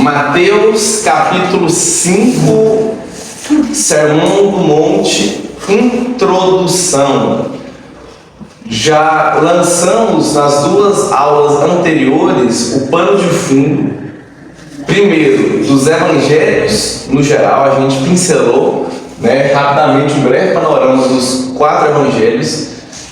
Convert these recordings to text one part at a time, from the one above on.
Mateus capítulo 5, Sermão do Monte, introdução. Já lançamos nas duas aulas anteriores o pano de fundo, primeiro dos evangelhos no geral, a gente pincelou rapidamente um breve panorama dos 4 evangelhos,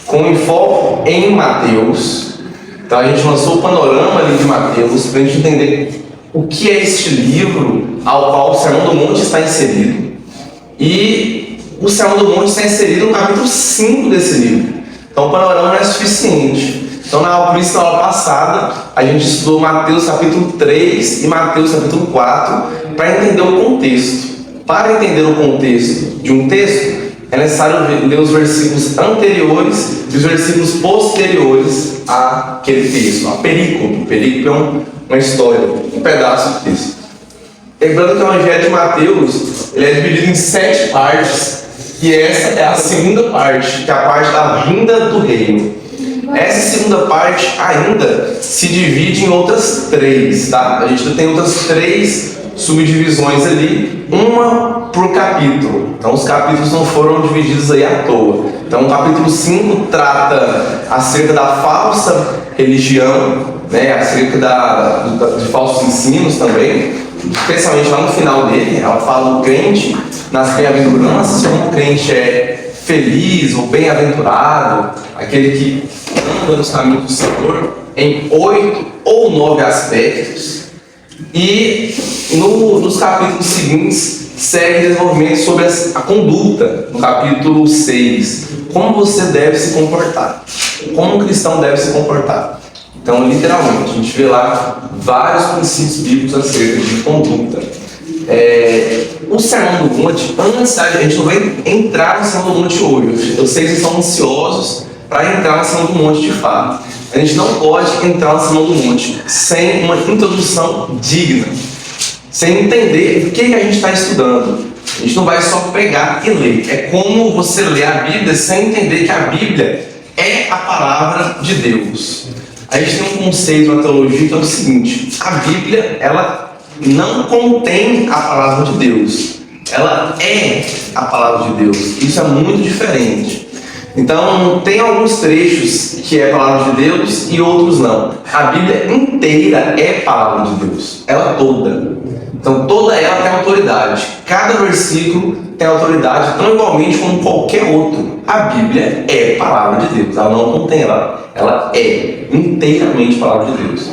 com enfoque em Mateus. Então a gente lançou o panorama ali de Mateus para a gente entender o que é este livro ao qual o Sermão do Monte está inserido. E o Sermão do Monte está inserido no capítulo 5 desse livro. Então o panorama não é suficiente. Então na aula passada a gente estudou Mateus capítulo 3 e Mateus capítulo 4 para entender o contexto. Para entender o contexto de um texto, é necessário ler os versículos anteriores e os versículos posteriores àquele texto. A perícope. Perícope é uma história, um pedaço do texto. Lembrando que o Evangelho de Mateus ele é dividido em 7 partes, e essa é a segunda parte, que é a parte da vinda do reino. Essa segunda parte ainda se divide em outras 3, tá? A gente tem outras 3 subdivisões ali, uma por capítulo. Então os capítulos não foram divididos aí à toa. Então o capítulo 5 trata acerca da falsa religião, acerca de falsos ensinos também, especialmente lá no final dele. Ela fala do crente nas bem-aventuranças, como o crente é feliz ou bem-aventurado, aquele que anda nos caminhos do Senhor, em 8 ou 9 aspectos. E nos capítulos seguintes segue desenvolvimento sobre a conduta. No capítulo 6, como você deve se comportar, como um cristão deve se comportar. Então, literalmente, a gente vê lá vários princípios bíblicos acerca de conduta. O Sermão do Monte, antes a gente não vai entrar no Sermão do Monte hoje. Eu sei que vocês estão ansiosos para entrar no Sermão do Monte de fato. A gente não pode entrar no Sermão do Monte sem uma introdução digna, sem entender o que a gente está estudando. A gente não vai só pegar e ler. É como você lê a Bíblia sem entender que a Bíblia é a palavra de Deus. A gente tem um conceito na teologia que é o seguinte: a Bíblia, ela não contém a palavra de Deus, ela é a palavra de Deus. Isso é muito diferente. Então, tem alguns trechos que é a palavra de Deus e outros não. A Bíblia inteira é palavra de Deus, ela toda. Então, toda ela tem autoridade. Cada versículo tem autoridade, tão igualmente como qualquer outro. A Bíblia é palavra de Deus, ela não contém, ela é inteiramente palavra de Deus.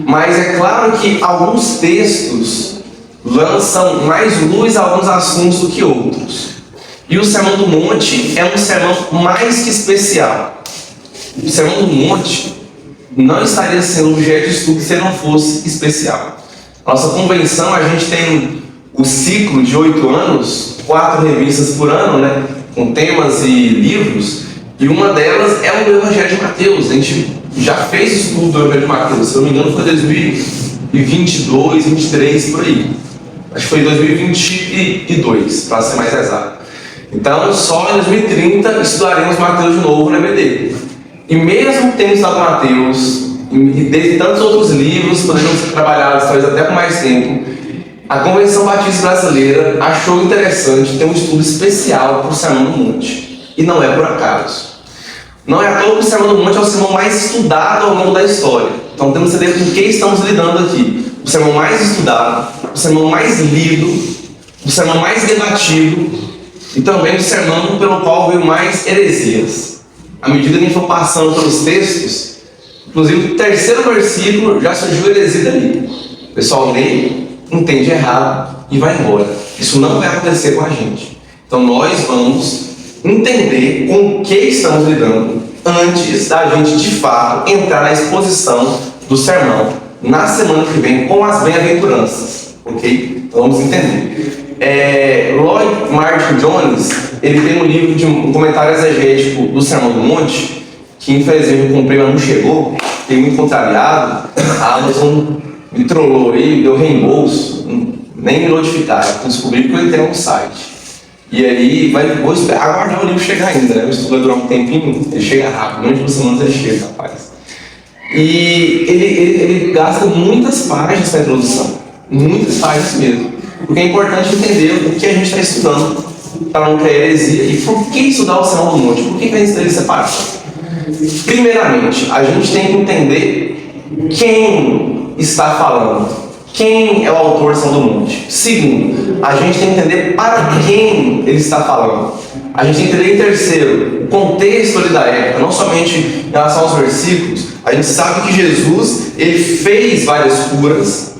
Mas é claro que alguns textos lançam mais luz a alguns assuntos do que outros. E o Sermão do Monte é um sermão mais que especial. O Sermão do Monte não estaria sendo objeto de estudo se ele não fosse especial. Nossa convenção, a gente tem o ciclo de 8 anos, 4 revistas por ano, com temas e livros, e uma delas é o Evangelho de Mateus. A gente já fez estudo do Evangelho de Mateus, se eu não me engano foi 2022, 2023, por aí. Acho que foi 2022, para ser mais exato. Então, só em 2030 estudaremos Mateus de novo no EBD. E mesmo tendo estudado Mateus, e desde tantos outros livros, poderiam ser trabalhados talvez até por mais tempo, a Convenção Batista Brasileira achou interessante ter um estudo especial para o Sermão do Monte. E não é por acaso. Não é à toa que o Sermão do Monte é o sermão mais estudado ao longo da história. Então temos que saber com quem estamos lidando aqui. O sermão mais estudado, o sermão mais lido, o sermão mais debatido, e também o sermão pelo qual veio mais heresias. À medida que a gente for passando pelos textos, inclusive o 3º versículo já surgiu heresia dali. O pessoal lê, entende errado e vai embora. Isso não vai acontecer com a gente. Então nós vamos entender com o que estamos lidando antes da gente de fato entrar na exposição do sermão na semana que vem com as bem-aventuranças. Ok? Então vamos entender. Lloyd Martin Jones, ele tem um livro de um comentário exegético do Sermão do Monte, que infelizmente eu comprei, mas não chegou, fiquei muito contrariado. A Amazon me trollou aí, deu reembolso, nem me notificaram, descobri que eu entrei no site. E aí, vou esperar, aguardar o livro chegar ainda, O estudo vai durar um tempinho, ele chega rápido, menos de 2 semanas ele chega, rapaz. E ele gasta muitas páginas na introdução. Muitas fazem isso mesmo. Porque é importante entender o que a gente está estudando para não cair heresia e por que estudar o Sermão do Monte, por que a gente deve separar. Primeiramente, a gente tem que entender quem está falando, quem é o autor do Sermão do Monte. Segundo, a gente tem que entender para quem ele está falando. A gente tem que entender, em terceiro, o contexto ali da época, não somente em relação aos versículos. A gente sabe que Jesus, ele fez várias curas,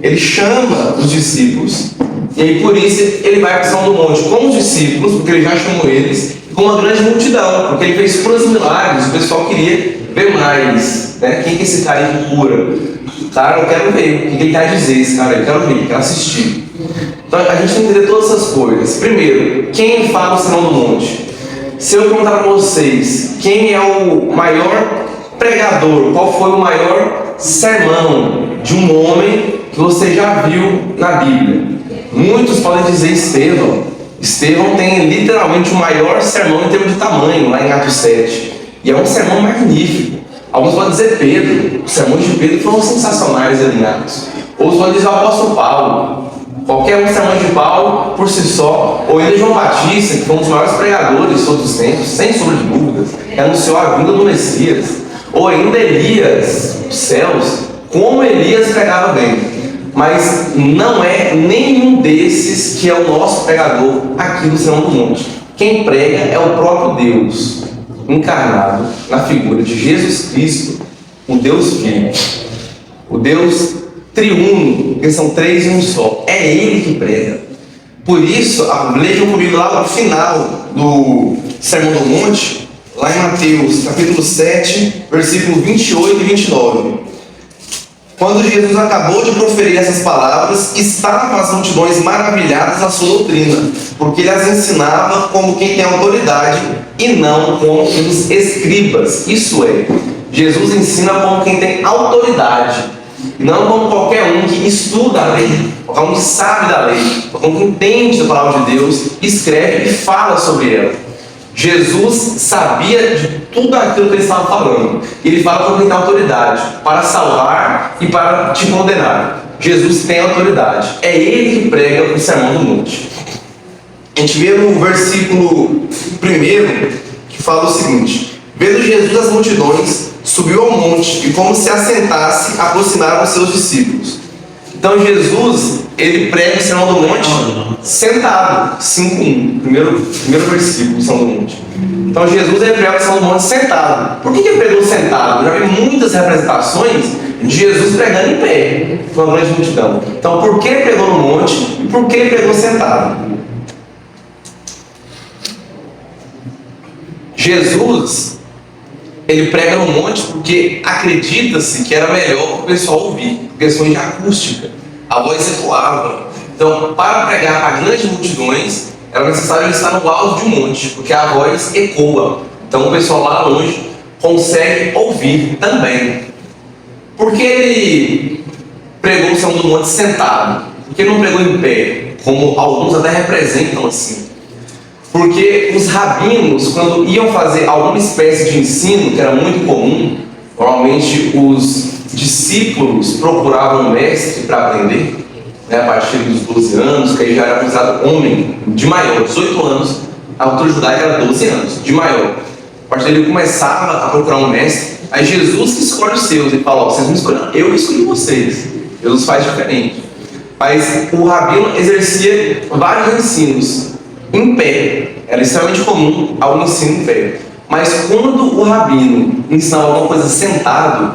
ele chama os discípulos, e aí por isso ele vai para o Sermão do Monte com os discípulos, porque ele já chamou eles, e com uma grande multidão, porque ele fez curas e milagres, o pessoal queria ver mais, né? Quem que é esse cara aí que cura? Cara, eu quero ver, o que ele quer dizer, esse cara aí, eu quero ver, eu quero assistir. Então a gente tem que entender todas essas coisas. Primeiro, quem fala o Sermão do Monte? Se eu perguntar para vocês, quem é o maior pregador, qual foi o maior sermão de um homem que você já viu na Bíblia? Muitos podem dizer Estevão. Estevão tem literalmente o maior sermão em termos de tamanho, lá em Atos 7. E é um sermão magnífico. Alguns podem dizer Pedro. Os sermões de Pedro foram sensacionais ali em Atos. Outros podem dizer o apóstolo Paulo. Qualquer um sermão de Paulo por si só. Ou ainda João Batista, que foi um dos maiores pregadores de todos os tempos, sem sombra de dúvidas, que anunciou a vinda do Messias. Ou ainda Elias, os céus, como Elias pregava bem. Mas não é nenhum desses que é o nosso pregador aqui no Sermão do Monte. Quem prega é o próprio Deus, encarnado na figura de Jesus Cristo, o Deus Filho, o Deus triuno, que são três em um só. É Ele que prega. Por isso, lejam comigo lá no final do Sermão do Monte, lá em Mateus, capítulo 7, versículo 28 e 29. Quando Jesus acabou de proferir essas palavras, estavam as multidões maravilhadas da sua doutrina, porque ele as ensinava como quem tem autoridade e não como os escribas. Isso é, Jesus ensina como quem tem autoridade, não como qualquer um que estuda a lei, qualquer um que sabe da lei, qualquer um que entende a palavra de Deus, escreve e fala sobre ela. Jesus sabia de tudo aquilo que ele estava falando. Ele fala como quem tem autoridade para salvar e para te condenar. Jesus tem autoridade. É Ele que prega o Sermão do Monte. A gente vê no versículo 1 que fala o seguinte: vendo Jesus as multidões, subiu ao monte e, como se assentasse, aproximaram os seus discípulos. Então Jesus, ele prega o Sermão do Monte sentado, 5:1, primeiro versículo do Sermão do Monte. Então Jesus, ele prega o Sermão do Monte sentado. Por que ele pregou sentado? Eu já vi muitas representações de Jesus pregando em pé, com uma grande multidão. Então por que ele pregou no monte e por que ele pregou sentado? Jesus, ele prega no monte porque acredita-se que era melhor para o pessoal ouvir, questão de acústica, a voz ecoava. Então, para pregar para grandes multidões, era necessário ele estar no alto de um monte, porque a voz ecoa. Então, o pessoal lá longe consegue ouvir também. Por que ele pregou o Sermão do Monte sentado? Por que ele não pregou em pé, como alguns até representam assim? Porque os rabinos, quando iam fazer alguma espécie de ensino, que era muito comum, normalmente os discípulos procuravam um mestre para aprender, né, a partir dos 12 anos, que aí já era considerado homem de maior, 18 anos, a cultura judaica era 12 anos, de maior. A partir dele começava a procurar um mestre, aí Jesus que escolhe os seus, ele fala: ó, vocês não escolheram, eu escolhi vocês. Jesus faz diferente. Mas o rabino exercia vários ensinos em pé. Era extremamente comum algum ensino em pé. Mas quando o rabino ensinava alguma coisa sentado,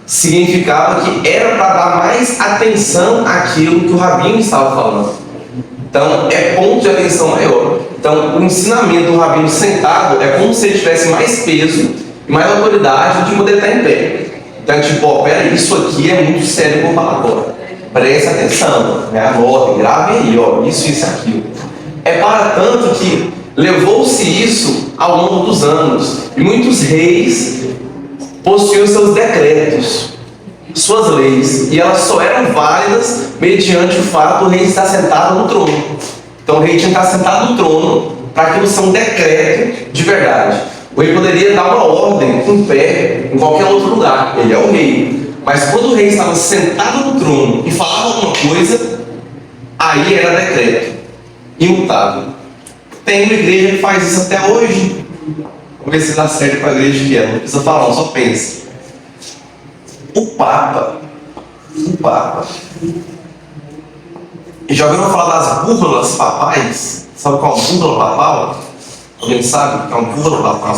significava que era para dar mais atenção àquilo que o rabino estava falando. Então é ponto de atenção maior. Então o ensinamento do rabino sentado é como se ele tivesse mais peso e mais autoridade do que poder estar em pé. Então tipo, ó, peraí, isso aqui é muito sério que eu vou falar agora. Preste atenção, né? Anote, grave aí, ó, isso e aquilo. É para tanto que levou-se isso ao longo dos anos. E muitos reis possuíam seus decretos, suas leis. E elas só eram válidas mediante o fato do rei estar sentado no trono. Então o rei tinha que estar sentado no trono para aquilo ser um decreto de verdade. O rei poderia dar uma ordem em pé em qualquer outro lugar. Ele é o rei. Mas quando o rei estava sentado no trono e falava alguma coisa, aí era decreto, imutável. Tem uma igreja que faz isso até hoje. Vamos ver se dá certo para a igreja que é. Não precisa falar, só pensa. O Papa. Já ouviram falar das búrrolas papais? Sabe qual é uma búrrola papal? Alguém sabe o que é uma búrrola papal?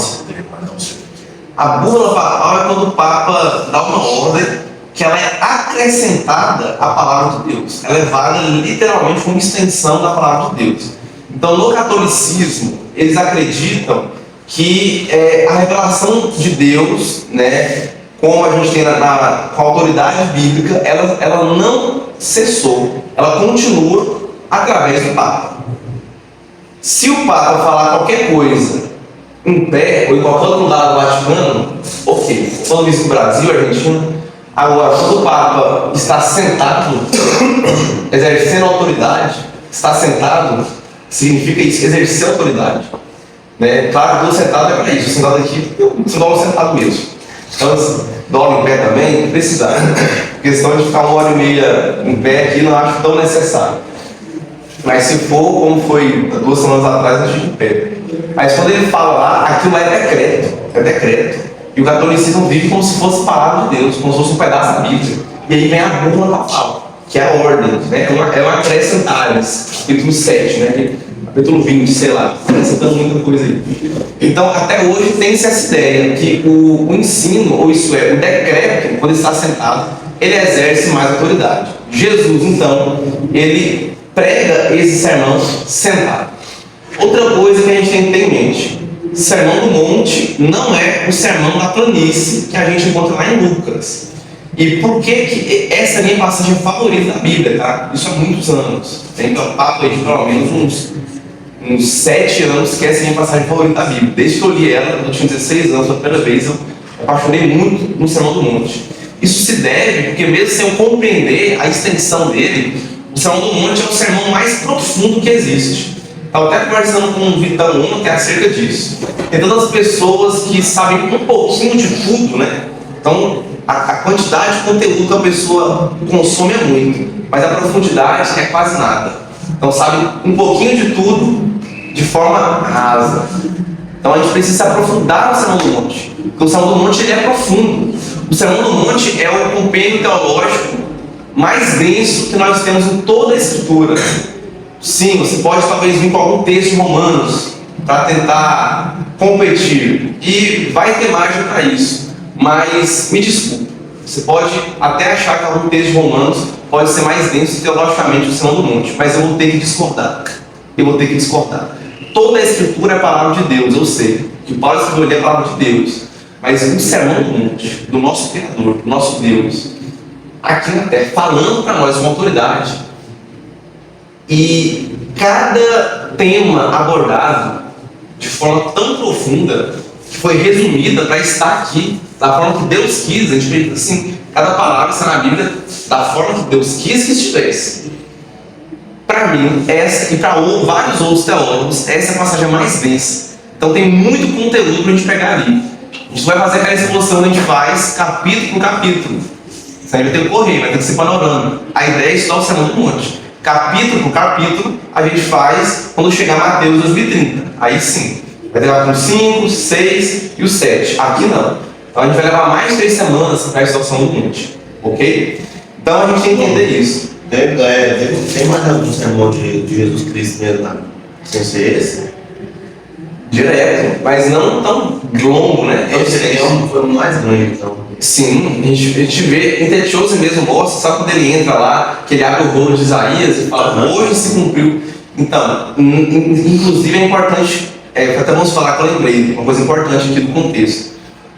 A búrrola papal é quando o Papa dá uma ordem que ela é acrescentada à palavra de Deus. Ela é válida literalmente como extensão da palavra de Deus. Então, no catolicismo, eles acreditam que a revelação de Deus, né, como a gente tem com a autoridade bíblica, ela não cessou, ela continua através do Papa. Se o Papa falar qualquer coisa em pé ou em qualquer outro lugar do Vaticano, ok. Falando isso no Brasil, Argentina. Agora, quando o Papa está sentado, exercendo autoridade, está sentado, significa isso, exercer autoridade. Né? Claro que eu sentado é para isso, sentado aqui, eu dormo sentado mesmo. Então, assim, dorme em pé também, não precisa. A questão de ficar 1h30 em pé aqui não acho tão necessário. Mas se for, como foi 2 semanas atrás, a gente em pé. Mas quando ele fala lá, aquilo é decreto. E o catolicismo vive como se fosse palavra de Deus, como se fosse um pedaço da Bíblia. E aí vem a búrrola papal, que é a ordem, né? É uma acrescentares, capítulo 7, né? Capítulo 20, sei lá, acrescentando muita coisa aí. Então, até hoje tem-se essa ideia que o ensino, ou isso é, o decreto, quando está sentado, ele exerce mais autoridade. Jesus, então, ele prega esse sermão sentado. Outra coisa que a gente tem que ter em mente: Sermão do Monte não é o sermão da planície que a gente encontra lá em Lucas. E por que essa é a minha passagem favorita da Bíblia, tá? Isso há muitos anos. Tem um papo aí de pelo menos uns 7 anos que essa é a minha passagem favorita da Bíblia. Desde que eu li ela, eu tinha 16 anos, pela primeira vez, eu apaixonei muito no Sermão do Monte. Isso se deve porque, mesmo sem eu compreender a extensão dele, o Sermão do Monte é o sermão mais profundo que existe. Estava até conversando com o Vitão ontem acerca disso. Tem todas as pessoas que sabem um pouquinho de tudo, né? Então, a quantidade de conteúdo que a pessoa consome é muito, mas a profundidade é quase nada. Então, sabe um pouquinho de tudo de forma rasa. Então, a gente precisa se aprofundar no Sermão do Monte, porque o Sermão do Monte ele é profundo. O Sermão do Monte é o compêndio teológico mais denso que nós temos em toda a Escritura. Sim, você pode talvez vir com algum texto de Romanos para tentar competir, e vai ter margem para isso, mas me desculpe, você pode até achar que algum texto de Romanos pode ser mais denso teologicamente do Sermão do Monte, mas eu vou ter que discordar. Toda a Escritura é a palavra de Deus, eu sei que Paulo escreveu é a palavra de Deus, mas o Sermão do Monte, do nosso Criador, do nosso Deus, aqui na terra, falando para nós com autoridade. E cada tema abordado de forma tão profunda, que foi resumida para estar aqui, da forma que Deus quis. A gente vê assim, cada palavra está na Bíblia da forma que Deus quis que estivesse. Para mim, essa, e para vários outros teólogos, essa é a passagem mais densa. Então tem muito conteúdo para a gente pegar ali. A gente vai fazer aquela exposição que a gente faz capítulo por capítulo. Isso aí vai ter que correr, vai ter que ser panorama. A ideia é estudar o Sermão do Monte. Capítulo por capítulo, a gente faz quando chegar a Mateus 2030. Aí sim, vai ter com 5, 6 e o 7. Aqui não. Então a gente vai levar mais 3 semanas para a estudar o Sermão do Monte. Ok? Então a gente tem que entender isso. Tem mais algum sermão de Jesus Cristo mesmo lá? Sem ser esse? Direto, mas não tão longo, né? Foi o mais grande, então. Sim, a gente vê, em Ted Chosen mesmo mostra, sabe quando ele entra lá, que ele abre o rolo de Isaías e fala, hoje se cumpriu. Então, inclusive é importante, até vamos falar que eu lembrei, uma coisa importante aqui do contexto.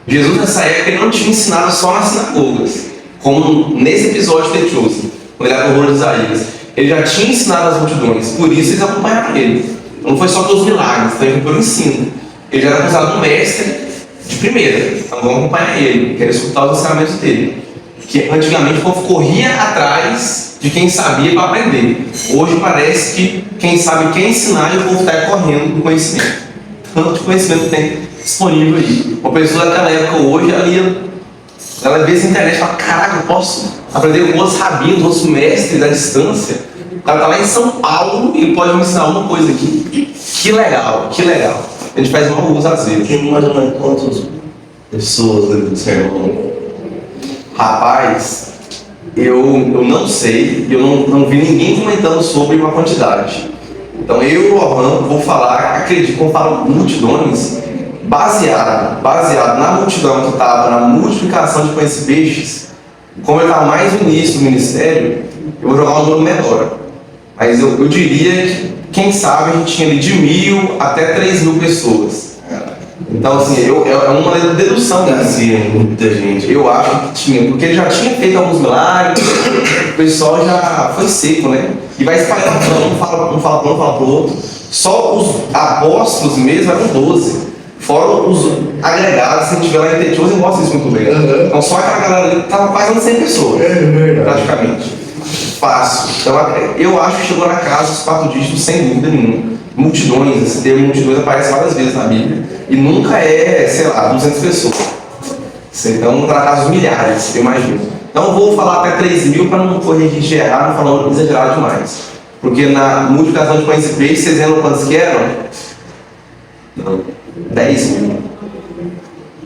Jesus nessa época ele não tinha ensinado só nas sinagogas, como nesse episódio de Ted Chosen, quando ele abre o rolo de Isaías. Ele já tinha ensinado as multidões, por isso eles acompanharam ele. Não foi só pelos milagres, também pelo ensino. Ele já era considerado um mestre de primeira, então vamos acompanhar ele, quero escutar os ensinamentos dele. Que antigamente o povo corria atrás de quem sabia para aprender. Hoje parece que quem sabe quem ensinar e o povo está correndo do conhecimento. Tanto de conhecimento tem disponível aí. Uma pessoa daquela época hoje, ela ia Ela vê essa internet e fala, caraca, eu posso aprender com outros rabinos, outros mestres à distância. O cara tá lá em São Paulo e ele pode me ensinar alguma coisa aqui. Que legal, que legal. A gente faz mau uso às vezes. Tem mais ou menos quantas pessoas dentro do sermão? Rapaz, eu não sei, eu não vi ninguém comentando sobre uma quantidade. Então eu e o Lohan vou falar, acredito, quando falo multidões, baseado na multidão que estava na multiplicação de pães e peixes, como eu estava mais no início do ministério, eu vou jogar um número menor. Mas eu diria que, quem sabe, a gente tinha ali de 1.000 até 3.000 pessoas. Então, assim, é uma dedução Assim, muita gente. Eu acho que tinha, porque ele já tinha feito alguns milagres, o pessoal já foi seco, né? E vai espalhando, um fala pro outro. Só os apóstolos mesmo eram 12. Fora os agregados, se a gente tiver lá em Tetioso, mostra isso muito bem. Então, só aquela galera ali estava quase 100 pessoas, praticamente. Fácil. Então, eu acho que chegou na casa os 4 dígitos sem dúvida nenhuma. Multidões, esse termo multidões aparece várias vezes na Bíblia e nunca é, sei lá, 200 pessoas. Então, para casos milhares, eu imagino. Então, eu vou falar até 3.000 para não corrigir errado, não falando exagerado demais. Porque na multiplicação de pães e peixes, vocês lembram quantos que eram? Não. 10.000.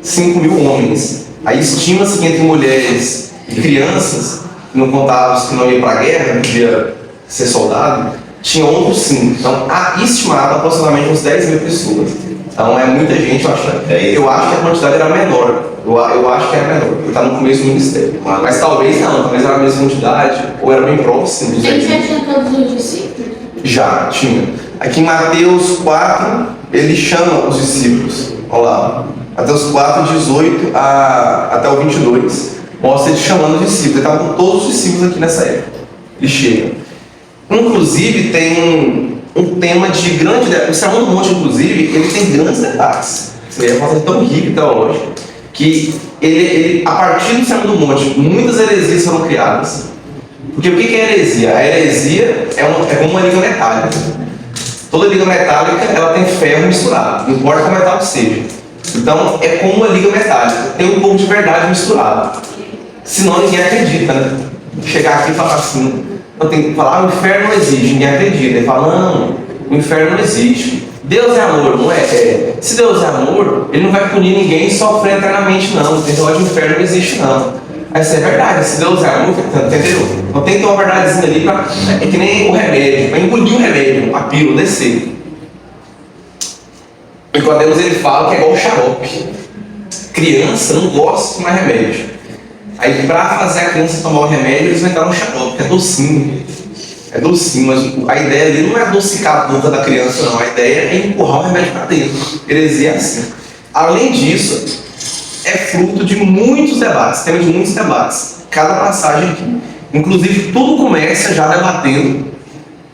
5.000 homens. Aí estima-se que entre mulheres e crianças, que não contavam os que não iam para a guerra, não podia ser soldado, tinha outros 5. Então, estimado aproximadamente uns 10.000 pessoas. Então, é muita gente, eu acho que a quantidade era menor. Eu acho que era menor, porque está no começo do ministério. Mas talvez não, talvez era a mesma quantidade, ou era bem próximo. Ele já tinha todos os discípulos? Já, tinha. Aqui em Mateus 4, ele chama os discípulos. Olha lá. Mateus 4, 18 até o 22. Mostra ele chamando os discípulos. Ele estava com todos os discípulos aqui nessa época. Ele chega. Inclusive, tem um tema de grande debate. O Sermão do Monte, inclusive, ele tem grandes debates. Isso é uma tão rica e teológica que ele, a partir do Sermão do Monte, muitas heresias foram criadas. Porque o que é heresia? A heresia é como uma liga metálica. Toda liga metálica ela tem ferro misturado, não importa qual metal que seja. Então, é como uma liga metálica, tem um pouco de verdade misturado. Senão ninguém acredita, né? Chegar aqui e falar assim, eu tenho que falar, o inferno não existe, ninguém acredita. Ele fala, não, o inferno não existe. Deus é amor, não é? Se Deus é amor, ele não vai punir ninguém e sofrer eternamente, não. Então, o inferno não existe, não. Essa é verdade, se Deus é amor, entendeu? Então tem que ter uma verdadezinha ali, é que nem o remédio, para engolir o remédio, a pílula, descer. E quando Deus ele fala que é igual o xarope. Criança não gosta de tomar remédio. Aí para fazer a criança tomar o remédio, eles inventaram um xarope, que é docinho. É docinho, mas a ideia ali não é adocicar a boca da criança, não. A ideia é empurrar o remédio para dentro. Heresia é assim. Além disso, é fruto de muitos debates, temos muitos debates, cada passagem aqui. Inclusive, tudo começa já debatendo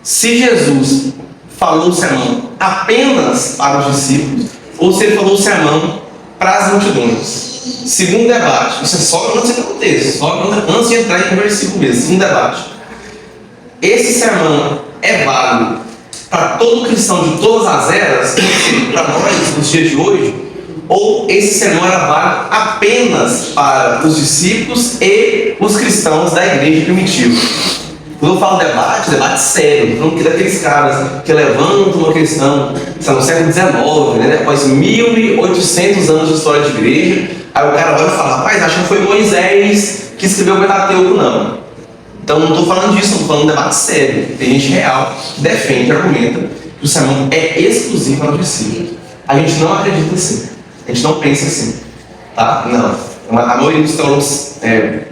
se Jesus falou o sermão apenas para os discípulos ou se ele falou o sermão para as multidões. Segundo debate, isso é só antes do texto, só antes de entrar em versículo mesmo. Segundo debate, esse sermão é válido para todo cristão de todas as eras, para nós, nos dias de hoje, ou esse sermão era válido apenas para os discípulos e os cristãos da igreja primitiva. Quando eu falo debate sério, falando que daqueles caras que levantam uma questão, no século XIX, né, após 1.800 anos de história de igreja, aí o cara olha e fala, rapaz, acho que foi Moisés que escreveu o Pentateuco, não. Então não estou falando disso, estou falando de debate sério. Tem gente real que defende, argumenta que o sermão é exclusivo para os discípulos. A gente não acredita assim. A gente não pensa assim, tá? Não. A maioria dos teólogos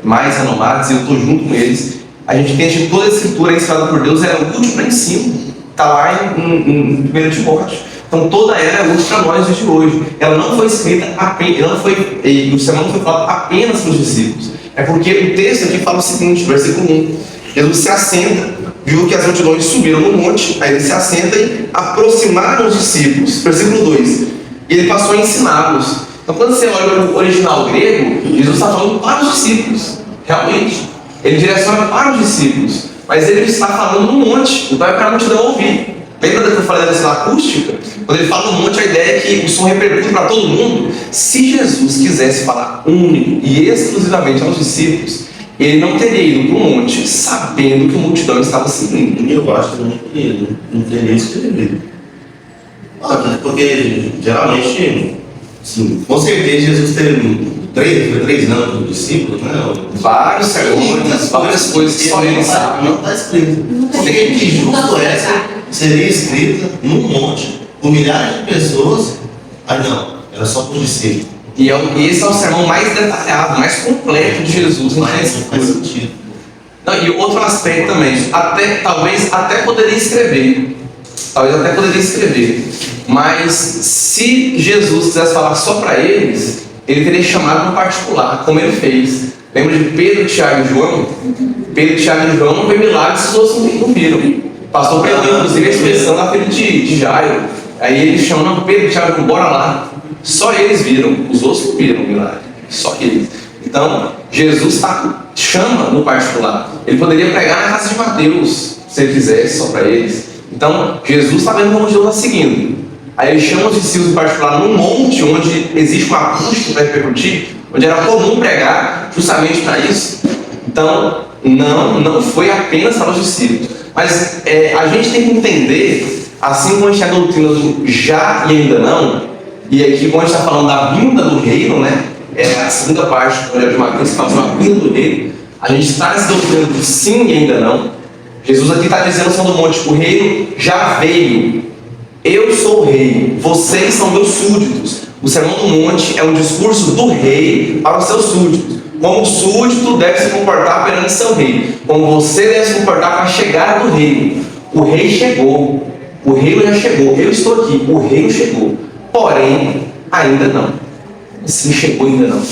mais renomados, e eu estou junto com eles, a gente entende que toda a escritura inspirada por Deus é útil para ensino. Está lá em 1 Timóteo. Então toda ela é útil para nós de hoje. Ela não foi escrita apenas, e o sermão não foi falado apenas para os discípulos. É porque o texto aqui fala o seguinte, versículo 1. Jesus se assenta, viu que as multidões subiram no monte, aí ele se assenta e aproximaram os discípulos. Versículo 2. E ele passou a ensiná-los. Então, quando você olha o original grego, Jesus está falando para os discípulos. Realmente. Ele direciona para os discípulos. Mas ele está falando no monte. Então é para a multidão ouvir. Lembra do que eu falei da questão acústica? Quando ele fala no monte, a ideia é que o som repercute para todo mundo. Se Jesus quisesse falar único e exclusivamente aos discípulos, ele não teria ido para o monte sabendo que a multidão estava seguindo. Eu acho também que ele não teria escrevido. Porque geralmente, sim, com certeza Jesus teve três anos dos discípulos, né? Vários sermões, várias coisas que só ele sabe. Não está escrito. Porque que justo essa seria escrita num monte, por milhares de pessoas. Aí não, era só para os discípulos. E esse é o sermão mais detalhado, mais completo de Jesus. Faz sentido. Não, e outro aspecto também, talvez até poderia escrever. Mas se Jesus quisesse falar só para eles, ele teria chamado no particular, como ele fez. Lembra de Pedro, Tiago e João? Pedro, Tiago e João não vê milagres se os outros não viram. O pastor pegou inclusive a expressão da filha de Jairo. Aí ele chama, não, Pedro, Tiago, João, bora lá. Só eles viram, os outros não viram o milagre. Só eles. Então, Jesus chama no particular. Ele poderia pregar na casa de Mateus, se ele quisesse, só para eles. Então, Jesus está vendo como Jesus está seguindo. Aí ele chama os discípulos em particular num monte onde existe uma acústica para repercutir, onde era comum pregar justamente para isso. Então, não foi apenas para os discípulos. Mas a gente tem que entender, assim como a gente tem a doutrina do já e ainda não, e aqui quando a gente está falando da vinda do reino, né? É a segunda parte do Evangelho de Mateus, que fala sobre a vinda do reino, a gente está nessa doutrina do sim e ainda não. Jesus aqui está dizendo no Sermão do Monte, o reino já veio. Eu sou o rei, vocês são meus súditos. O Sermão do Monte é um discurso do rei para os seus súditos. Como o súdito deve se comportar perante seu rei. Como você deve se comportar para a chegada do reino. O rei chegou. O reino já chegou. Eu estou aqui. O reino chegou. Porém, ainda não. Sim, chegou ainda não.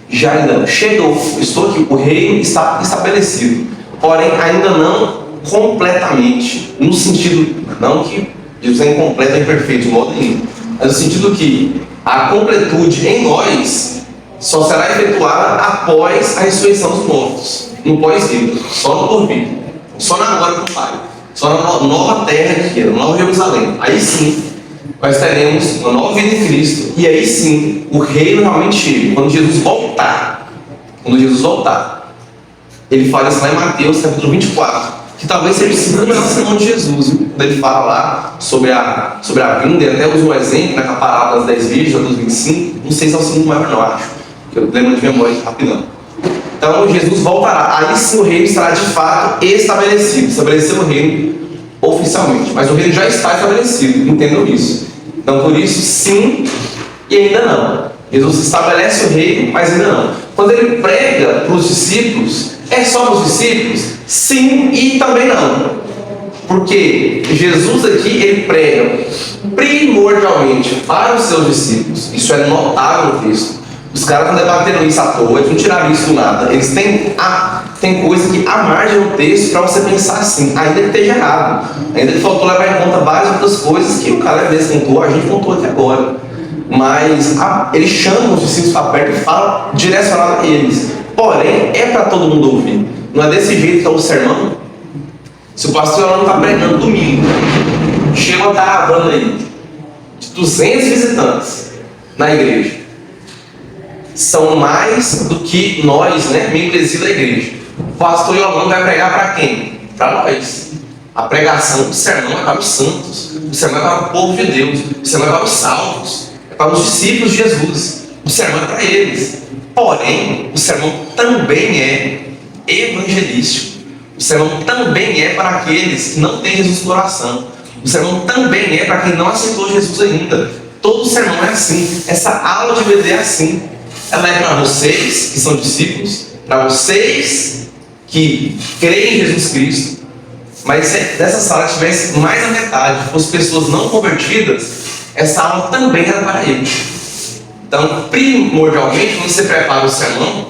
Já ainda não. Chegou. Estou aqui. O reino está estabelecido. Porém, ainda não completamente. No sentido, não que Jesus é incompleto e imperfeito de modo nenhum, mas no sentido que a completude em nós só será efetuada após a ressurreição dos mortos, no pós-vida, só no porvir, só na glória do Pai, só na nova terra que é, na nova Jerusalém. Aí sim, nós teremos uma nova vida em Cristo, e aí sim, o reino realmente chega. Quando Jesus voltar, ele fala isso lá em Mateus, capítulo 24, que talvez seja o segundo melhor sermão de Jesus, quando ele fala lá sobre a vinda, e até usa um exemplo naquela parábola das 10 virgens, dos 25, não sei se é o segundo maior, não acho, que eu lembro de memória rapidão. Então Jesus voltará, aí sim o reino estará de fato estabeleceu o reino oficialmente, mas o reino já está estabelecido, entendam isso. Então por isso sim e ainda não. Jesus estabelece o reino, mas ainda não. Quando ele prega para os discípulos, é só para os discípulos? Sim e também não. Porque Jesus aqui, ele prega primordialmente para os seus discípulos. Isso é notável no texto. Os caras não debateram isso à toa, eles não tiraram isso do nada. Eles têm coisa que à margem do texto para você pensar assim, ainda que esteja errado. Ainda que faltou levar em conta várias outras coisas que o cara às vezes contou, a gente contou até agora. Mas ele chama os discípulos para perto e fala direcionado a eles. Porém, é para todo mundo ouvir. Não é desse jeito que é o sermão. Se o pastor não está pregando domingo, chega uma caravana aí de 200 visitantes na igreja. São mais do que nós, né, membresia da igreja. O pastor Yolanda vai pregar para quem? Para nós. A pregação do sermão é para os santos. O sermão é para o povo de Deus. O sermão é para os salvos. É para os discípulos de Jesus. O sermão é para eles. Porém, o sermão também é evangelístico. O sermão também é para aqueles que não têm Jesus no coração. O sermão também é para quem não aceitou Jesus ainda. Todo sermão é assim. Essa aula de BD é assim. Ela é para vocês que são discípulos, para vocês que creem em Jesus Cristo. Mas se dessa sala tivesse mais da metade, fosse pessoas não convertidas, essa aula também era para eles. Então, primordialmente, quando você prepara o sermão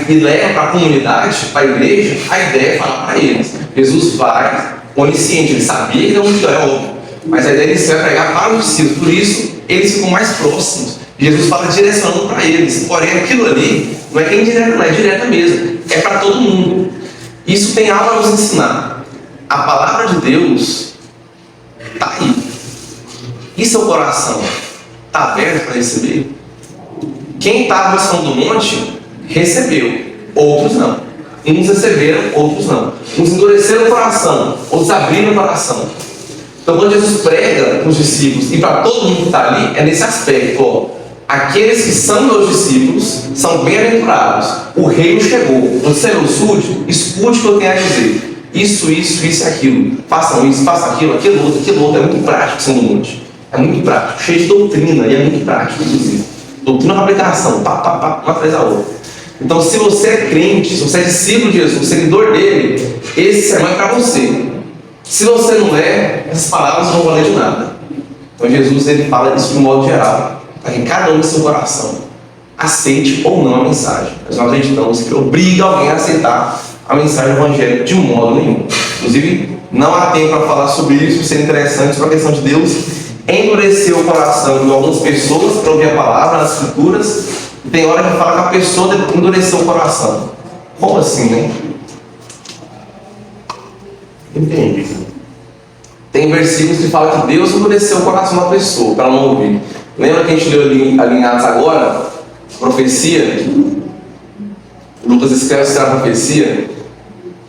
e leva para a comunidade, para a igreja, a ideia é falar para eles. Jesus vai, onisciente, ele sabia que era um é óbvio, mas a ideia inicial é pregar para os discípulos, por isso eles ficam mais próximos. Jesus fala direcionando para eles, porém aquilo ali não é que é indireta, não é direta mesmo, é para todo mundo. Isso tem algo a nos ensinar. A palavra de Deus E seu coração está aberto para receber? Quem estava no Sermão do Monte recebeu, outros não. Uns receberam, outros não. Uns endureceram o coração, outros abriram o coração. Então, quando Jesus prega para os discípulos e para todo mundo que está ali, é nesse aspecto: ó, aqueles que são meus discípulos são bem-aventurados. O reino chegou. Você é meu súdito? Escute o que eu tenho a dizer. Isso e aquilo. Façam isso, façam aquilo, aquilo outro. É muito prático o Sermão do Monte. É muito prático, cheio de doutrina, e é muito prático, inclusive. Doutrina para aplicação, uma atrás da outra. Então, se você é crente, se você é discípulo de Jesus, seguidor dele, esse sermão é para você. Se você não é, essas palavras não vão valer de nada. Então, Jesus ele fala isso de um modo geral, para que cada um em seu coração aceite ou não a mensagem. Nós não acreditamos que obriga alguém a aceitar a mensagem do Evangelho de modo nenhum. Inclusive, não há tempo para falar sobre isso, ser interessante sobre a questão de Deus endurecer o coração de algumas pessoas para ouvir a palavra nas escrituras. Tem hora que fala que a pessoa endureceu o coração. Como assim, né? Entendi. Tem versículos que falam que Deus endureceu o coração da pessoa para não ouvir. Lembra que a gente leu ali em Atos agora? Profecia. Lucas escreve a profecia.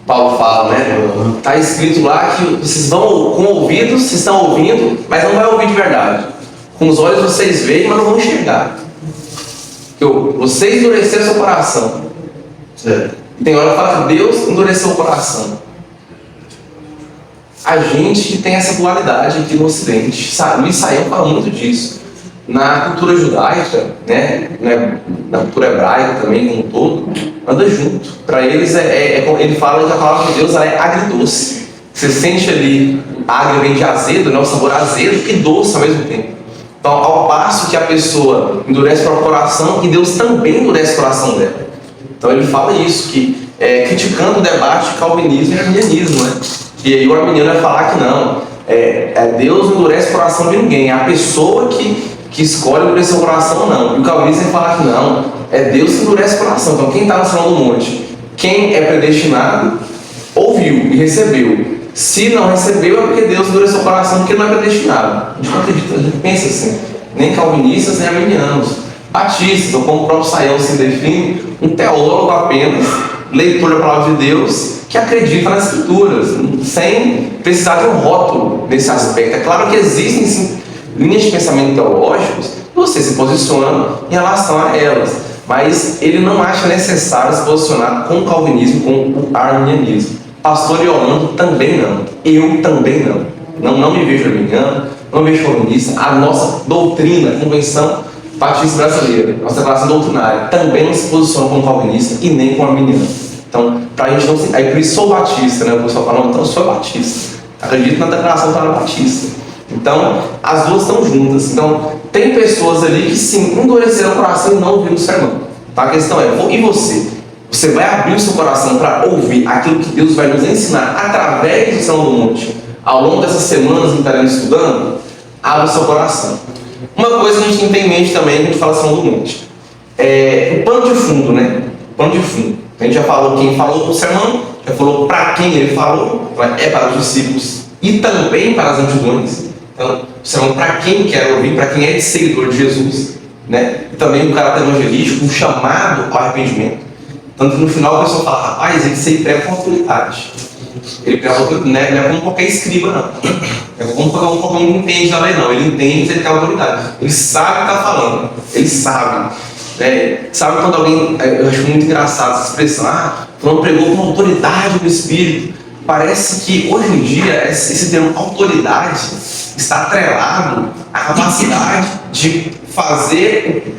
Paulo fala, né? Está escrito lá que vocês vão com ouvidos, vocês estão ouvindo, mas não vai ouvir de verdade. Com os olhos vocês veem, mas não vão enxergar. Vocês endureceram seu coração. Certo? E tem hora que fala que Deus endureceu o coração. A gente tem essa dualidade aqui no Ocidente. Luiz Saião fala muito disso. Na cultura judaica, né, na cultura hebraica também, como um todo, anda junto. Para eles, ele fala que a palavra de Deus ela é agridoce. Você sente ali, agro vem de azedo, né, o sabor azedo e doce ao mesmo tempo. Então, ao passo que a pessoa endurece para o coração, e Deus também endurece o coração dela. Então, ele fala isso, que criticando o debate de calvinismo e arminianismo, né? E aí o arminiano vai falar que não, Deus endurece o coração de ninguém, é a pessoa que escolhe endurecer o coração ou não. E o calvinista vai falar que não, é Deus que endurece o coração. Então, quem está no Sermão do Monte, quem é predestinado, ouviu e recebeu. Se não recebeu, é porque Deus endureceu o coração, porque não é predestinado. A gente não acredita, a gente pensa assim. Nem calvinistas, nem arminianos. Batistas, ou como o próprio Saião se define, um teólogo apenas, leitor da palavra de Deus, que acredita nas escrituras, sem precisar de um rótulo nesse aspecto. É claro que existem sim linhas de pensamento teológicos e você se posiciona em relação a elas, mas ele não acha necessário se posicionar com o calvinismo, com o arminianismo. Pastor Yolando também não, eu também não me vejo arminiano, não me vejo calvinista. A nossa doutrina, a Convenção Batista Brasileira, nossa declaração doutrinária, também não se posiciona como calvinista e nem como arminiano. Então, para a gente não se... Aí por isso sou batista, né? O pessoal fala, não, então eu sou batista. Acredito na declaração doutrinária batista. Então, as duas estão juntas. Então, tem pessoas ali que sim, endureceram o coração e não ouviram o sermão. Então, a questão é, e você? Você vai abrir o seu coração para ouvir aquilo que Deus vai nos ensinar através do Sermão do Monte ao longo dessas semanas que estaremos estudando? Abra o seu coração. Uma coisa que a gente tem em mente também, quando a gente fala Sermão do Monte, é o pano de fundo, né? O pano de fundo. A gente já falou quem falou o sermão, já falou para quem ele falou, é para os discípulos e também para as multidões. Então, o sermão para quem quer ouvir, para quem é seguidor de Jesus, né? E também o caráter evangelístico, um chamado ao arrependimento. Tanto que no final o pessoal fala, rapaz, ele se prega com autoridade. Ele prega com autoridade, não é como qualquer escriba, não. É como qualquer um que entende da lei, não. Ele entende, mas ele tem autoridade. Ele sabe o que está falando. Ele sabe. Sabe quando alguém, eu acho muito engraçado essa expressão, fulano pregou com autoridade do Espírito. Parece que hoje em dia esse termo autoridade está atrelado à capacidade de fazer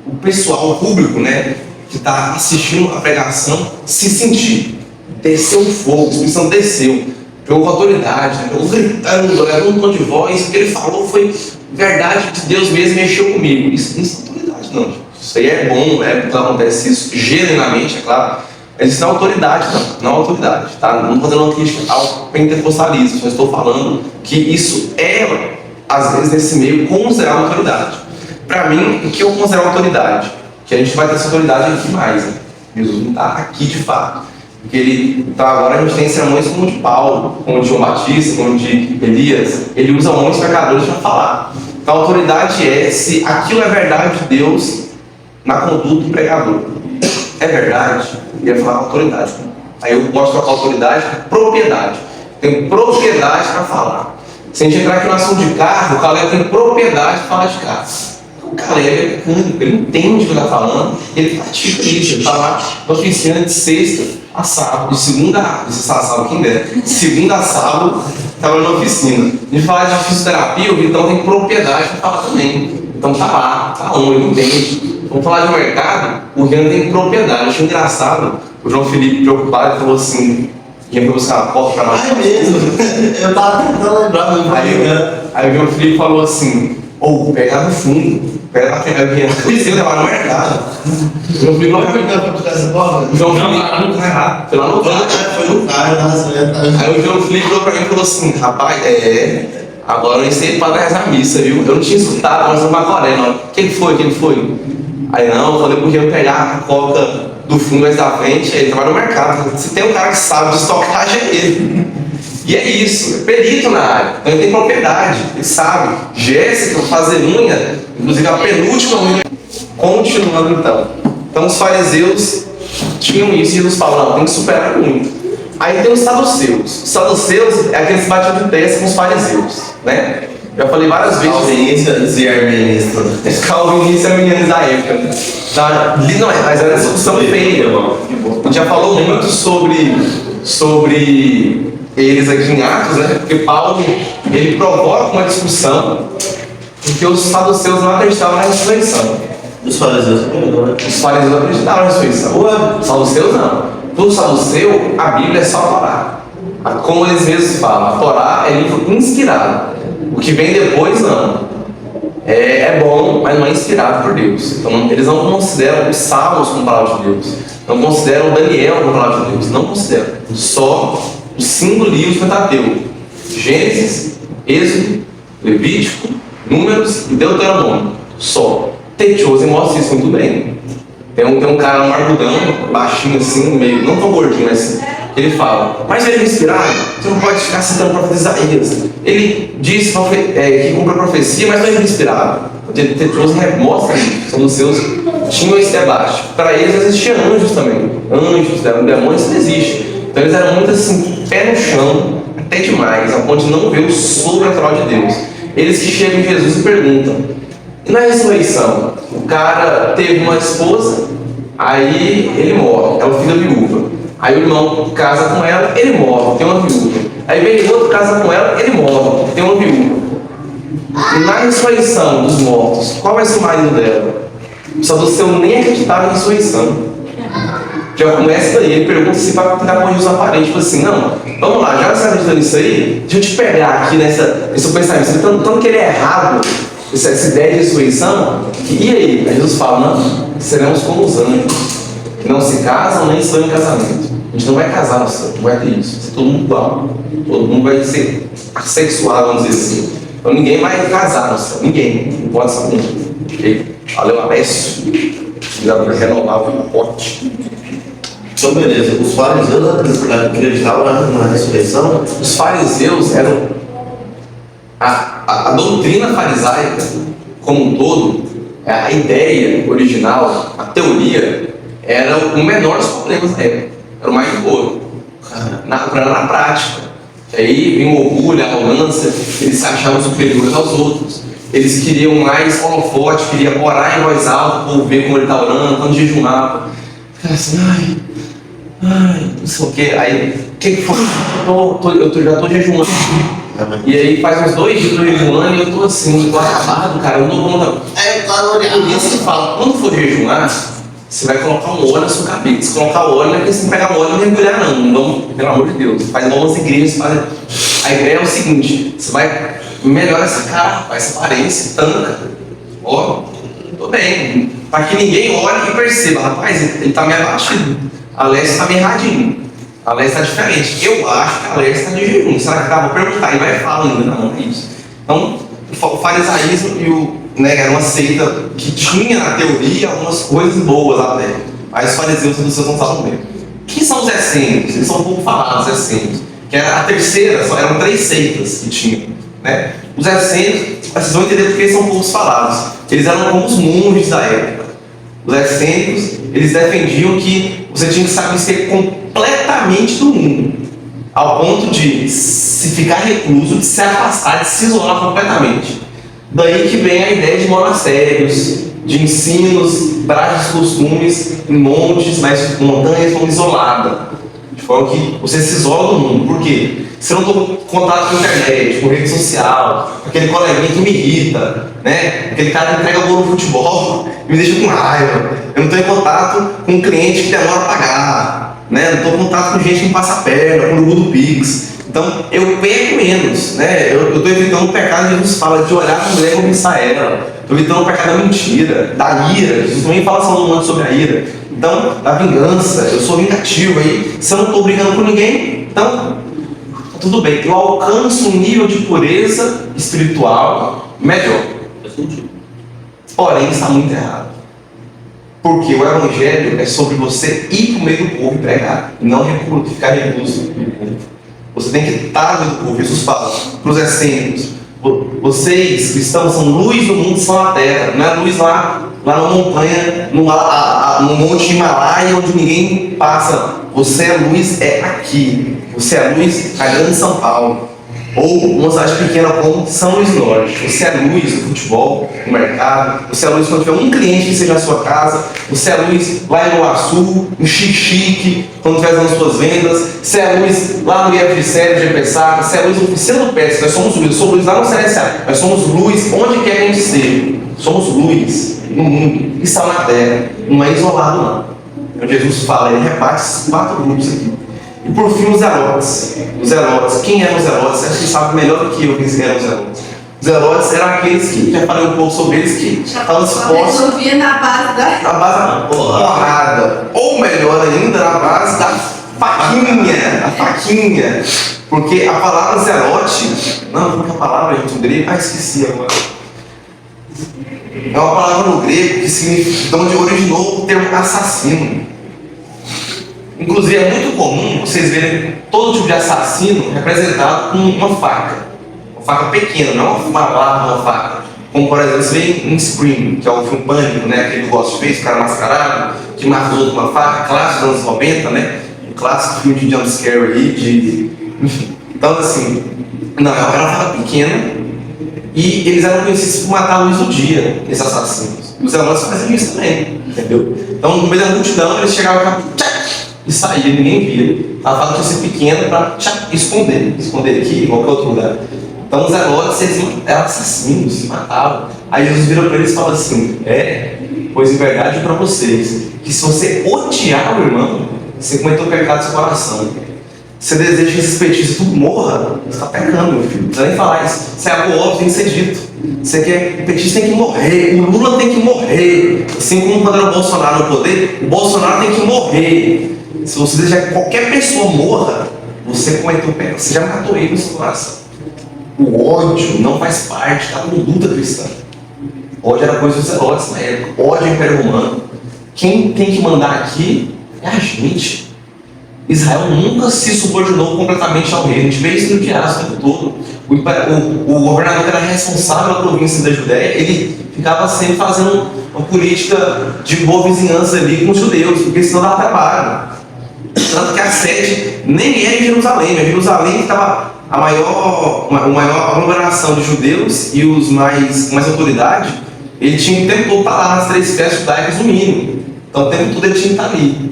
o pessoal, o público, né, que está assistindo a pregação, se sentir. Desceu o fogo, o Espírito Santo desceu, pegou com autoridade, pegou gritando, levou um tom de voz, o que ele falou foi verdade de Deus mesmo, mexeu comigo. Isso não é autoridade, não. Isso aí é bom, porque acontece isso genuinamente, é claro. Mas isso não é autoridade, não é autoridade. Tá? Não estou fazendo uma crítica ao pentecostalismo, mas estou falando que isso é, às vezes, nesse meio, considerado autoridade. Para mim, o que eu considero autoridade? Que a gente vai ter essa autoridade aqui mais. Né? Jesus não está aqui de fato. Porque então agora a gente tem sermões como o de Paulo, como o de João Batista, como o de Elias. Ele usa muitos pecadores para falar. Então a autoridade é se aquilo é verdade de Deus na conduta do pregador. É verdade? Ele ia falar autoridade. Aí eu gosto de trocar autoridade por propriedade. Tem propriedade para falar. Se a gente entrar aqui no assunto de carro, o Caleb tem propriedade para falar de carro. O Caleb é mecânico, ele entende o que ele está falando, ele pratica isso. Ele está lá na oficina de sexta a sábado, de segunda a sábado, estava na oficina. A gente fala de fisioterapia, o Vitão tem propriedade para falar também. Então tá lá, tá on, ele entende. Vamos falar de mercado, o Rian tem propriedade. Eu achei engraçado, o João Felipe preocupado, ele falou assim, Rian foi buscar a porta para nós. Ah, é mesmo? Eu tava tentando lembrar do Aí o João Felipe falou assim, pegar do fundo, pega pra pegar o Rian. Ele levar no mercado. O João Felipe falou pra mim, pra buscar essa porta? o João Felipe foi lá no carro. Foi no carro, Aí o João Felipe falou pra mim e falou assim, rapaz, agora eu nem sei para rezar a missa, viu? Eu não tinha escutado, mas no Macoré, não. Quem foi? Aí não, eu falei pro Rian pegar a coca do fundo mais da frente, aí ele trabalha no mercado. Se tem um cara que sabe de estocagem, é ele. E é isso, é perito na área, então ele tem propriedade, ele sabe. Jéssica, fazer unha, inclusive a penúltima unha. Continuando então. Então os fariseus tinham isso e Jesus falou, não, tem que superar muito. Aí tem os saduceus. Os saduceus é aqueles que batiam de testa com os fariseus, né? Já falei várias vezes. Calvinistas e arministas. Calvinistas e arminianos da época. Tá? Não, mas era discussão feia. A gente já falou muito sobre eles aqui em Atos, né? Porque Paulo, ele provoca uma discussão porque os saduceus não acreditavam na ressurreição. Os fariseus também, né? Os fariseus acreditavam na ressurreição. Os saduceus não. Todo saduceu, a Bíblia é só a Torá. Como eles mesmos falam, a Torá é livro inspirado. O que vem depois, não. É bom, mas não é inspirado por Deus. Então, eles não consideram os Salmos como palavra de Deus. Não consideram Daniel como palavra de Deus. Não consideram. Só os 5 livros do Pentateuco: Gênesis, Êxodo, Levítico, Números e Deuteronômio. Só. Teitioso mostra isso muito bem. Tem um cara, um argudão, baixinho assim, meio, não tão gordinho, mas ele fala, mas ele é inspirado, você não pode ficar citando o profeta Isaías. Ele disse que cumpriu a profecia, mas não é inspirado. O Teitioso mostra isso. São dos seus, tinham esse debate. Para eles existiam anjos também. Anjos, demônios, isso não existe. Então eles eram muito assim, pé no chão, até demais, a ponto de não ver o sobrenatural de Deus. Eles que chegam em Jesus e perguntam, e na ressurreição, o cara teve uma esposa, aí ele morre, é o filho da viúva. Aí o irmão casa com ela, ele morre, tem uma viúva. Aí vem outro, casa com ela, ele morre, tem uma viúva. E na ressurreição dos mortos, qual vai ser o marido dela? O saduceu nem acreditava em ressurreição. Já começa daí, ele pergunta se vai tentar corrigir os aparentes, tipo assim, não, vamos lá, já que você está acreditando nisso aí, deixa eu te pegar aqui nesse pensamento, você está tanto que ele é errado, essa ideia de ressurreição, e aí? Aí Jesus fala, não, seremos como os anjos, que não se casam nem estão em casamento. A gente não vai casar no céu, não vai ter isso, vai ser todo mundo igual, todo mundo vai ser assexuado, vamos dizer assim. Então ninguém vai casar no céu, ninguém, não pode ser um. Ok? Valeu, Alessio, já para renovar o pacote. Então, beleza. Os fariseus acreditavam na ressurreição? Os fariseus eram. A doutrina farisaica, como um todo, a ideia original, a teoria, era o menor dos problemas da época. Era o mais de boa. Na prática. Aí vinha o orgulho, a arrogância, eles se achavam superiores aos outros. Eles queriam mais holofote, queriam orar em voz alta, para ver como ele está orando, quando jejumava. Ficava assim, não sei o que. Aí, o que foi? Eu já estou jejumando. E aí faz uns 2 dias que eu tô jejuando e eu tô assim, eu tô acabado, cara, eu não vou. Por isso que fala, quando for jejuar, você vai colocar um óleo na sua cabeça. Se colocar o óleo, não é porque você não pegar o óleo e mergulhar, não. Vamos, pelo amor de Deus. Faz igual umas igrejas fazem. A ideia é o seguinte, você vai melhorar essa cara, essa aparência, tanca. Ó, tô bem. Para que ninguém olhe e perceba, rapaz, ele tá meio abatido. A Alessia tá meio erradinho. A Alessia está diferente. Eu acho que a Alessia está de jejum. Será que vou perguntar? E vai falar ainda. Não, é isso. Então, o farisaísmo era uma seita que tinha, na teoria, algumas coisas boas até. Mas os fariseus e os seus não estavam bem. Quem são os essênios? Eles são um pouco falados, essênios. Que era a terceira, eram 3 seitas que tinham. né? Os essênicos, vocês vão entender porque eles são poucos falados. Eles eram como os monges da época. Os essênicos, eles defendiam que você tinha que se abster completamente do mundo, ao ponto de se ficar recluso, de se afastar, de se isolar completamente. Daí que vem a ideia de monastérios, de ensinos, práticas, costumes em montes, mas montanhas vão isolada, de forma que você se isola do mundo. Por quê? Você não tem contato com a internet, com rede social, com aquele coleguinha que me irrita, né? Aquele cara que entrega bolo no futebol e me deixa com raiva. Eu não estou em contato com um cliente que demora a pagar, né? Não estou em contato com gente que me passa a perna, com o Urubu do Pix. Então eu perco menos, né? Eu estou evitando o pecado que Jesus fala de olhar para a mulher e cobiçar ela. Estou evitando o pecado da mentira, da ira. Jesus também fala muito sobre a ira. Então, da vingança, eu sou vingativo aí. Se eu não estou brigando com ninguém, então tudo bem, eu alcanço um nível de pureza espiritual melhor. Porém, está muito errado. Porque o Evangelho é sobre você ir para o meio do povo e pregar, e não ficar recluso. Você tem que estar no meio do povo. Jesus fala para os essênicos: vocês, cristãos, são luz do mundo, são a terra. Não é luz lá na montanha, no monte Himalaia, onde ninguém passa. Você é luz, é aqui. Você é luz na grande São Paulo. Ou uma cidade pequena como São Luís do Norte. Você é luz no futebol, no mercado. Você é luz quando tiver um cliente que seja na sua casa. Você é luz lá em Uaçu, em Xique, quando estiver fazendo suas vendas. Você é luz lá no IFCL de Epessar. Você é luz no oficina do PES. Nós somos luz. Eu sou luz lá no CSA. Nós somos luz onde quer que a gente esteja. Somos luz no mundo e sal na terra. Não é isolado, não. Então Jesus fala, ele rebate esses 4 grupos aqui. E por fim, os zelotes. Os zelotes. Quem eram os zelotes? Acho que sabe melhor do que eu quem eram os zelotes. Os zelotes eram aqueles que, já falei um pouco sobre eles, que estavam dispostos. Resolvia na base da porrada. Ou melhor ainda, na base da faquinha. A faquinha. Porque a palavra zelote, não, porque a palavra em grego, esqueci agora. É uma palavra no grego que significa, de onde originou o termo assassino. Inclusive é muito comum vocês verem todo tipo de assassino representado com uma faca. Uma faca pequena, não uma barra, uma faca. Como por exemplo, você vê em Scream, que é o filme Pânico, né? Aquele que o Ghost fez, o cara mascarado, que mata os outros com uma faca, clássico dos anos 90, né? Um clássico filme de jumpscare aí, enfim. Então assim, não, era uma faca pequena. E eles eram conhecidos por matar a luz do dia, esses assassinos. Os zelotes faziam isso também, entendeu? Então, no meio da multidão, eles chegavam e saíam, ninguém via. A faca tinha que ser pequena para esconder aqui, em qualquer outro lugar. Então, os zelotes, eles eram assassinos, se matavam. Aí Jesus virou para eles e falou assim: pois em verdade para vocês, que se você odiar o irmão, você cometeu o pecado do seu coração. Você deseja que esses petistas tudo morra, você está pecando, meu filho. Não precisa nem falar isso. Isso é algo óbvio, tem que ser dito. Você quer, o petista tem que morrer, o Lula tem que morrer. Assim como quando era o Bolsonaro no poder, o Bolsonaro tem que morrer. Se você desejar que qualquer pessoa morra, você cometeu o pecado, você já matou ele no seu coração. O ódio não faz parte da conduta cristã. O ódio era coisa dos zelotes na época. Ódio é Império Romano. Quem tem que mandar aqui é a gente. Israel nunca se subordinou completamente ao rei. A gente vê isso no diário o tempo todo. O governador que era responsável pela província da Judéia, ele ficava sempre fazendo uma política de boa vizinhança ali com os judeus, porque senão dá trabalho. Tanto que a sede nem era em Jerusalém. Em Jerusalém que estava a maior aglomeração de judeus e os mais autoridade. Ele tinha o tempo todo para lá nas 3 festas judaicas no mínimo. Então o tempo todo ele tinha que estar ali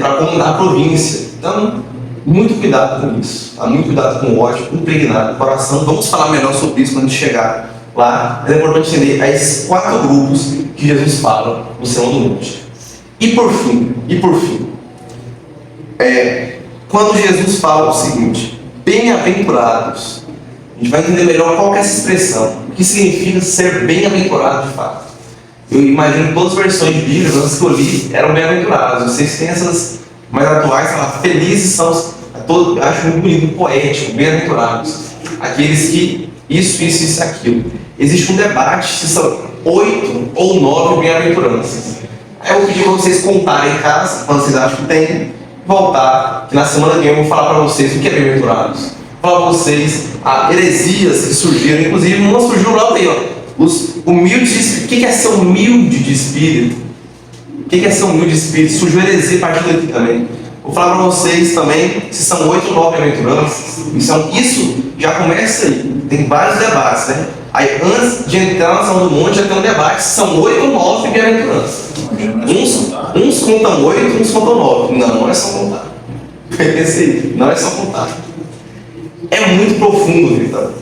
para comandar a província. Então, muito cuidado com isso, tá? Muito cuidado com o ódio impregnado no coração. Vamos falar melhor sobre isso quando a gente chegar lá. É importante entender esses 4 grupos que Jesus fala no Sermão do Monte. E por fim, quando Jesus fala o seguinte: bem-aventurados, a gente vai entender melhor qual que é essa expressão, o que significa ser bem-aventurado de fato. Eu imagino que todas as versões de Bíblia, as que eu li, eram bem-aventurados. Vocês têm essas mais atuais, felizes são, eu acho muito bonito, muito poético, bem-aventurados. Aqueles que isso, aquilo. Existe um debate se são 8 ou 9 bem-aventuranças. Aí eu vou pedir para vocês contarem em casa, quando vocês acham que tem, voltar, que na semana que vem eu vou falar para vocês o que é bem-aventurados. falar pra vocês heresias que surgiram, inclusive uma surgiu logo aí, ó. Os humildes de espírito. O que é ser humilde de espírito? O que é ser humilde de espírito? Surgiu heresia a partir daqui também. Vou falar para vocês também se são 8 ou 9 bem-aventuranças. Isso já começa aí. Tem vários debates, né? Aí antes de entrar na Sermão do Monte já tem um debate se são 8 ou 9 bem-aventuranças. Uns contam 8, uns contam 9. Não é só contar. Pensei, não é só contar. É muito profundo, Vitor.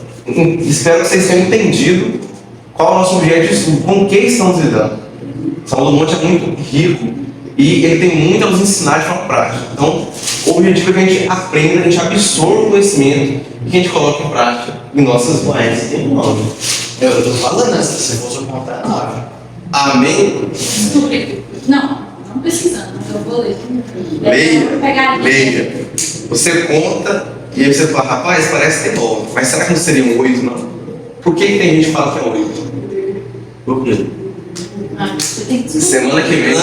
Espero que vocês tenham entendido qual é o nosso objeto de estudo, com o que estamos lidando. O Sermão do Monte é muito rico e ele tem muito a nos ensinar de forma prática. Então, o objetivo é que a gente aprenda, a gente absorva o conhecimento e que a gente coloque em prática em nossas vidas. Mas tem 9. Eu estou falando, né? Se você for contar, 9. Amém? Não precisando, mas eu vou ler. Leia. Você conta e aí você fala, rapaz, parece ter 9, mas será que não seriam 8, não? Por que tem gente que fala que é 8? Por quê? Você tem que Semana que vem.